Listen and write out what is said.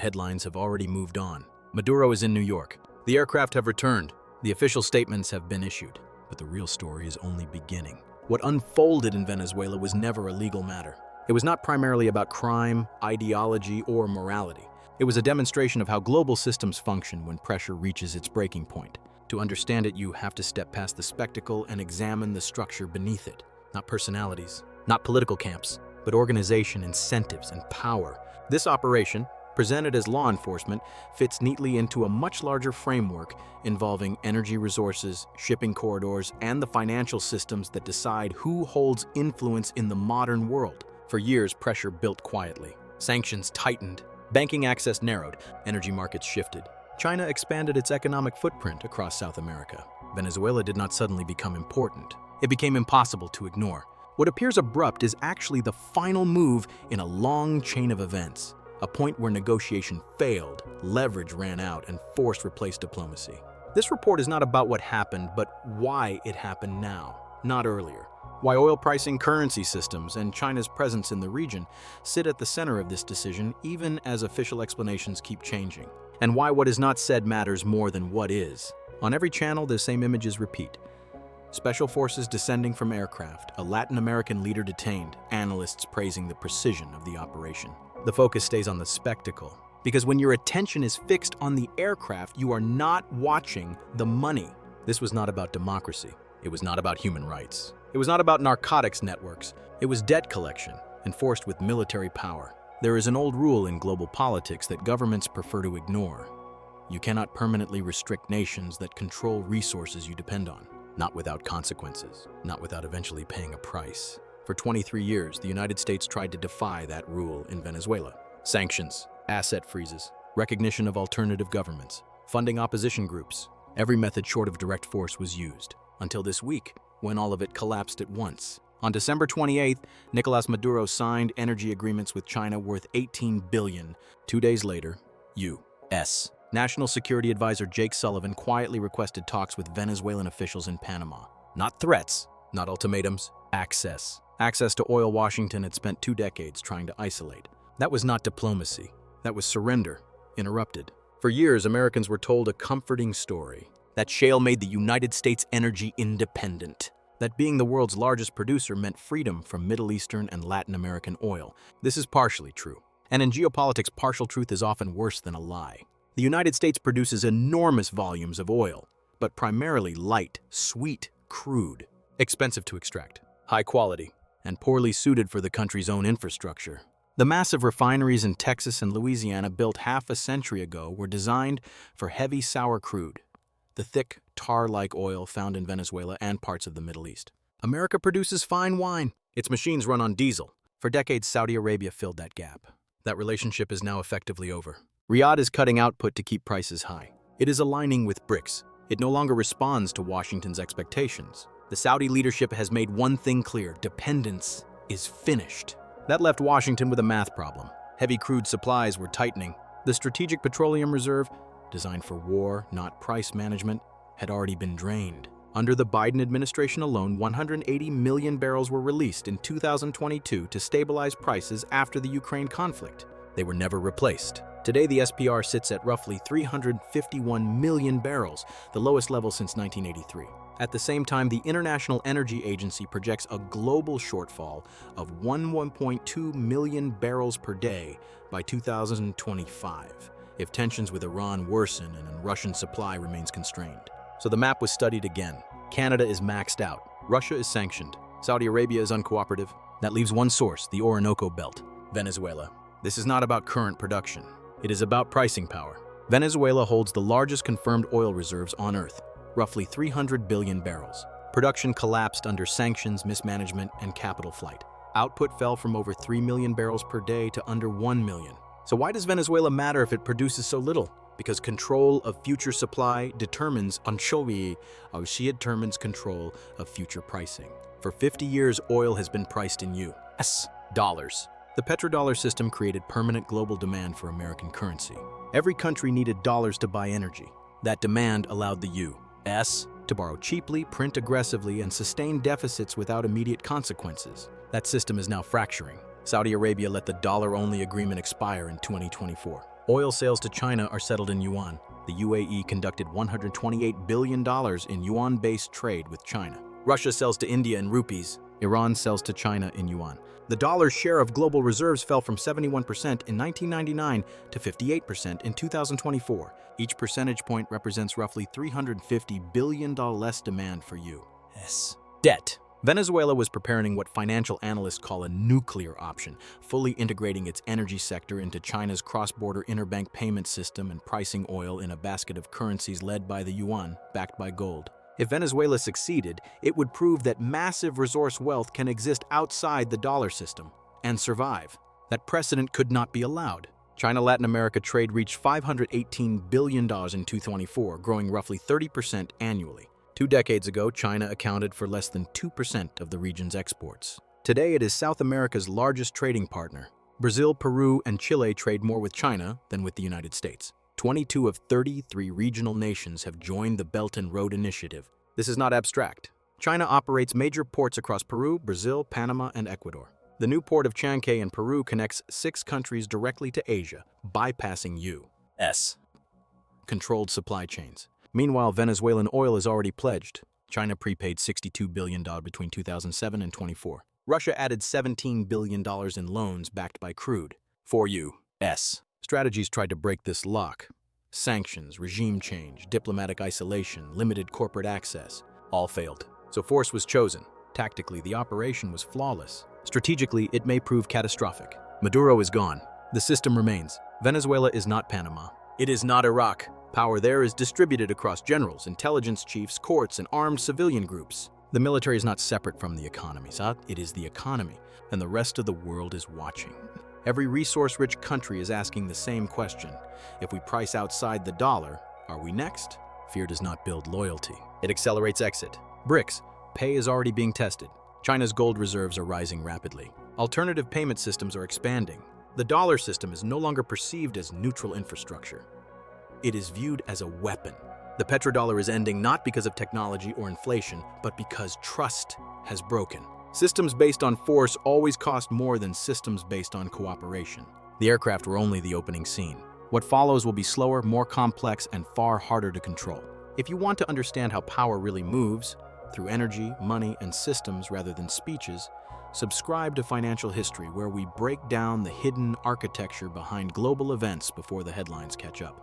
headlines have already moved on. Maduro is in New York. The aircraft have returned. The official statements have been issued. But the real story is only beginning. What unfolded in Venezuela was never a legal matter. It was not primarily about crime, ideology, or morality. It was a demonstration of how global systems function when pressure reaches its breaking point. To understand it, you have to step past the spectacle and examine the structure beneath it. Not personalities, not political camps, but organization, incentives, and power. This operation, presented as law enforcement, fits neatly into a much larger framework involving energy resources, shipping corridors, and the financial systems that decide who holds influence in the modern world. For years, pressure built quietly. Sanctions tightened, banking access narrowed, energy markets shifted. China expanded its economic footprint across South America. Venezuela did not suddenly become important. It became impossible to ignore. What appears abrupt is actually the final move in a long chain of events, a point where negotiation failed, leverage ran out, and force replaced diplomacy. This report is not about what happened, but why it happened now, not earlier. Why oil pricing, currency systems, and China's presence in the region sit at the center of this decision, even as official explanations keep changing. And why what is not said matters more than what is. On every channel, the same images repeat. Special forces descending from aircraft, a Latin American leader detained, analysts praising the precision of the operation. The focus stays on the spectacle, because when your attention is fixed on the aircraft, you are not watching the money. This was not about democracy. It was not about human rights. It was not about narcotics networks. It was debt collection, enforced with military power. There is an old rule in global politics that governments prefer to ignore. You cannot permanently restrict nations that control resources you depend on. Not without consequences, not without eventually paying a price. For 23 years, the United States tried to defy that rule in Venezuela. Sanctions, asset freezes, recognition of alternative governments, funding opposition groups. Every method short of direct force was used, until this week, when all of it collapsed at once. On December 28th, Nicolas Maduro signed energy agreements with China worth $18 billion. 2 days later, U.S. National Security Advisor Jake Sullivan quietly requested talks with Venezuelan officials in Panama. Not threats, not ultimatums, access. Access to oil Washington had spent 2 decades trying to isolate. That was not diplomacy. That was surrender, interrupted. For years, Americans were told a comforting story. That shale made the United States energy independent. That being the world's largest producer meant freedom from Middle Eastern and Latin American oil. This is partially true. And in geopolitics, partial truth is often worse than a lie. The United States produces enormous volumes of oil, but primarily light, sweet crude, expensive to extract, high quality, and poorly suited for the country's own infrastructure. The massive refineries in Texas and Louisiana built half a century ago were designed for heavy sour crude, the thick, tar-like oil found in Venezuela and parts of the Middle East. America produces fine wine. Its machines run on diesel. For decades, Saudi Arabia filled that gap. That relationship is now effectively over. Riyadh is cutting output to keep prices high. It is aligning with BRICS. It no longer responds to Washington's expectations. The Saudi leadership has made one thing clear: dependence is finished. That left Washington with a math problem. Heavy crude supplies were tightening. The Strategic Petroleum Reserve, designed for war, not price management, had already been drained. Under the Biden administration alone, 180 million barrels were released in 2022 to stabilize prices after the Ukraine conflict. They were never replaced. Today, the SPR sits at roughly 351 million barrels, the lowest level since 1983. At the same time, the International Energy Agency projects a global shortfall of 1.2 million barrels per day by 2025, if tensions with Iran worsen and Russian supply remains constrained. So the map was studied again. Canada is maxed out. Russia is sanctioned. Saudi Arabia is uncooperative. That leaves one source, the Orinoco Belt, Venezuela. This is not about current production. It is about pricing power. Venezuela holds the largest confirmed oil reserves on Earth, roughly 300 billion barrels. Production collapsed under sanctions, mismanagement, and capital flight. Output fell from over 3 million barrels per day to under 1 million. So why does Venezuela matter if it produces so little? Because control of future supply determines determines control of future pricing. For 50 years, oil has been priced in U.S. dollars. The petrodollar system created permanent global demand for American currency. Every country needed dollars to buy energy. That demand allowed the U.S. to borrow cheaply, print aggressively, and sustain deficits without immediate consequences. That system is now fracturing. Saudi Arabia let the dollar-only agreement expire in 2024. Oil sales to China are settled in yuan. The UAE conducted $128 billion in yuan-based trade with China. Russia sells to India in rupees. Iran sells to China in yuan. The dollar's share of global reserves fell from 71% in 1999 to 58% in 2024. Each percentage point represents roughly $350 billion less demand for U.S. debt. Venezuela was preparing what financial analysts call a nuclear option, fully integrating its energy sector into China's cross-border interbank payment system and pricing oil in a basket of currencies led by the yuan, backed by gold. If Venezuela succeeded, it would prove that massive resource wealth can exist outside the dollar system and survive. That precedent could not be allowed. China-Latin America trade reached $518 billion in 2024, growing roughly 30% annually. 2 decades ago, China accounted for less than 2% of the region's exports. Today, it is South America's largest trading partner. Brazil, Peru, and Chile trade more with China than with the United States. 22 of 33 regional nations have joined the Belt and Road Initiative. This is not abstract. China operates major ports across Peru, Brazil, Panama, and Ecuador. The new port of Chancay in Peru connects 6 countries directly to Asia, bypassing U.S. controlled supply chains. Meanwhile, Venezuelan oil is already pledged. China prepaid $62 billion between 2007 and 24. Russia added $17 billion in loans backed by crude. For U.S. strategies tried to break this lock. Sanctions, regime change, diplomatic isolation, limited corporate access, all failed. So force was chosen. Tactically, the operation was flawless. Strategically, it may prove catastrophic. Maduro is gone. The system remains. Venezuela is not Panama. It is not Iraq. Power there is distributed across generals, intelligence chiefs, courts, and armed civilian groups. The military is not separate from the economy. It is the economy, and the rest of the world is watching. Every resource-rich country is asking the same question. If we price outside the dollar, are we next? Fear does not build loyalty. It accelerates exit. BRICS. Pay is already being tested. China's gold reserves are rising rapidly. Alternative payment systems are expanding. The dollar system is no longer perceived as neutral infrastructure. It is viewed as a weapon. The petrodollar is ending not because of technology or inflation, but because trust has broken. Systems based on force always cost more than systems based on cooperation. The aircraft were only the opening scene. What follows will be slower, more complex, and far harder to control. If you want to understand how power really moves, through energy, money, and systems rather than speeches, subscribe to Financial History, where we break down the hidden architecture behind global events before the headlines catch up.